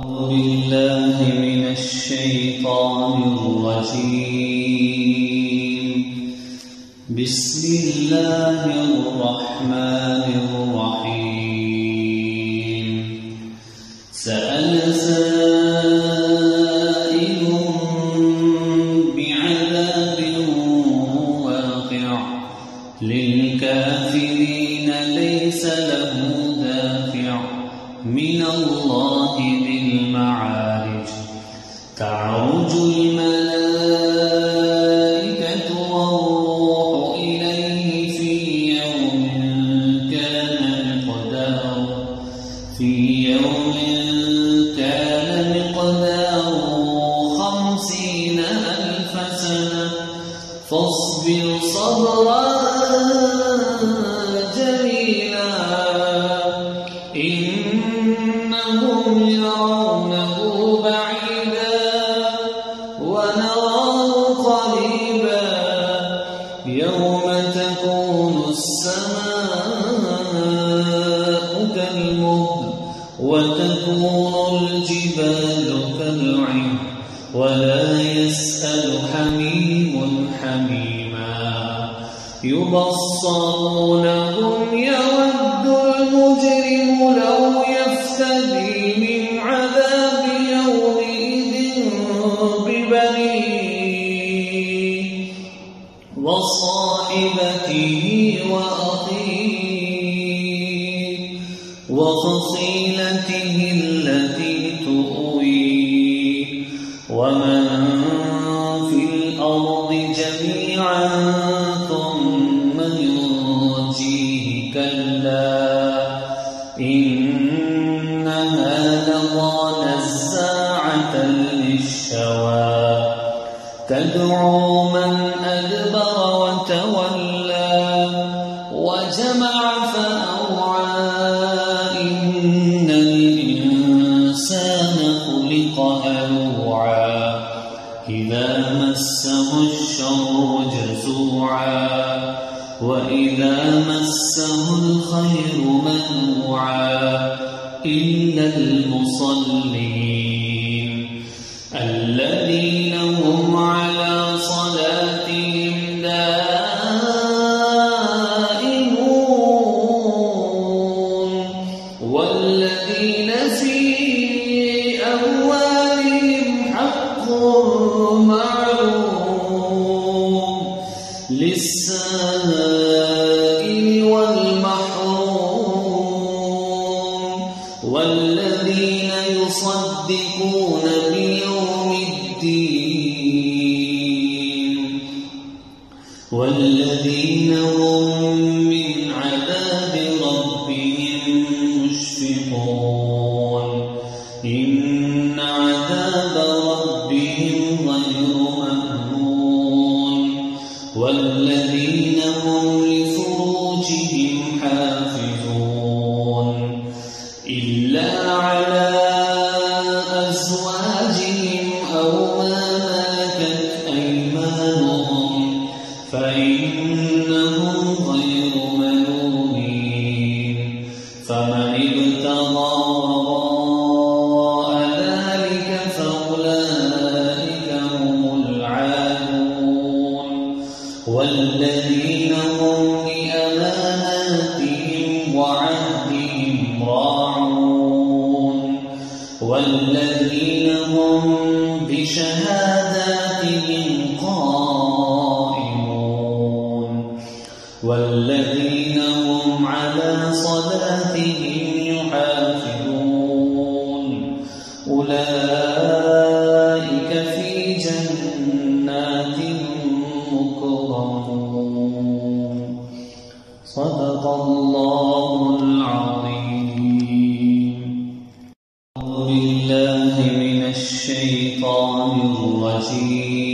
أعوذ بالله من الشيطان الرجيم. بسم الله الرحمن الرحيم. سأل سائل بعذاب واقع للكافرين ليس له دافع من الله ذي المعارج. تعرج الملائكة والروح إليه في يوم كان مقداره 50,000 سنة فاصبر صبرا جميلا إنهم يرونه بعيدا ونراه قريبا يوم تكون السماء كالمهل وتكون الجبال كالعهن ولا يسأل حميم حميما يبصرونهم يود المجرم لو يفتدي من عذاب يومئذ ببنيه وصاحبته وأخيه وفصيلته التي تؤويه ومن في الأرض جميعا ثم ينجيه كلا إنها لظى نزاعة للشوى تدعو من أدبر وتولى وجمع فأوعى إن الإنسان خلق هلوعا إذا مسه الشر جزوعا وإذا مسه الخير منوعا إلا المصلين الذين هم على صلاتهم دائمون والذين في أموالهم حق معلوم للسائل والمحروم والذين يصدقون بيوم الدين والذين هم من عذاب ربهم مشفقون إن عذاب ربهم غير مأمون والذين هم لفروجهم حافظون إلا على أزواجهم أو ما ملكت أيمانهم فإنهم غير ملومين فمن ابتغى وراء ذلك فأولئك هم العادون والذين هم لأماناتهم وعهدهم راعون والذين هم بشهاداتهم قائمون والذين هم على صلاتهم يحافظون أولئك في جنات مكرمون صدق الله العظيم. أعوذ بالله من الشيطان الرجيم.